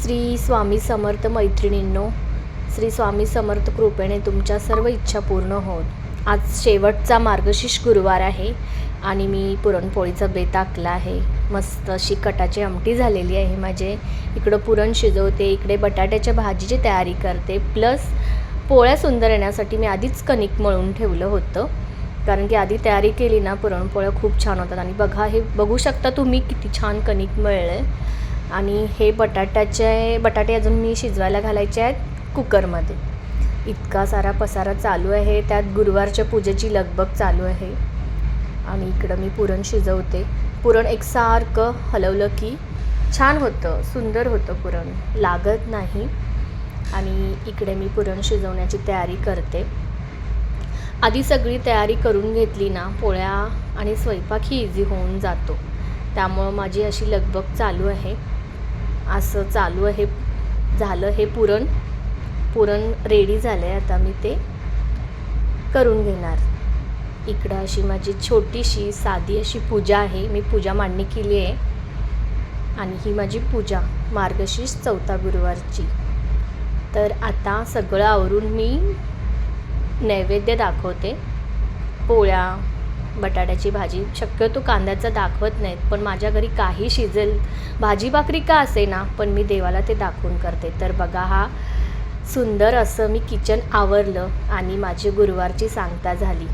श्री स्वामी समर्थ मैत्रिणींनो, श्री स्वामी समर्थ कृपेने तुमच्या सर्व इच्छा पूर्ण होत। आज शेवटचा मार्गशीर्ष गुरुवार आहे आणि मी पुरणपोळीचा बेत आखला आहे। मस्त अशी कटाची आमटी झालेली आहे। माझे इकडं पुरण शिजवते, इकडे बटाट्याच्या भाजीची तयारी करते, प्लस पोळ्या सुंदर येण्यासाठी मी आधीच कणिक मळून ठेवलं होतं, कारण की आधी तयारी केली ना पुरणपोळ्या खूप छान होतात। आणि बघा, हे बघू शकता तुम्ही किती छान कणिक मळले। आणि हे बटाटे अजून मी शिजवायला घालायचे आहेत कुकरमध्ये। इतका सारा पसारा चालू आहे, त्यात गुरुवारच्या पूजेची लगबग चालू आहे। आणि इकडं मी पुरण शिजवते। पुरण एकसारखं हलवलं की छान होतं, सुंदर होतं, पुरण लागत नाही। आणि इकडे मी पुरण शिजवण्याची तयारी करते। आधी सगळी तयारी करून घेतली ना, पोळ्या आणि स्वयंपाक ही इझी होऊन जातो। त्यामुळं माझी अशी लगबग चालू आहे, असं चालू आहे। झालं हे पुरण रेडी झालं आहे, आता मी ते करून घेणार। इकडं अशी माझी छोटीशी साधी अशी पूजा आहे, मी पूजा मांडणी केली आहे। आणि ही माझी पूजा मार्गशीर्ष चौथा गुरुवारची। तर आता सगळं आवरून मी नैवेद्य दाखवते। पोळ्या, बटाट्याची भाजी, शक्यतो कांद्याचा दाखवत नाहीत, पण माझ्या घरी काही शिजेल, भाजी भाकरी का असे ना, पण मी देवाला ते दाखवून करते। तर बघा, हा सुंदर असं मी किचन आवरलं आणि माझी गुरुवारची सांगता झाली।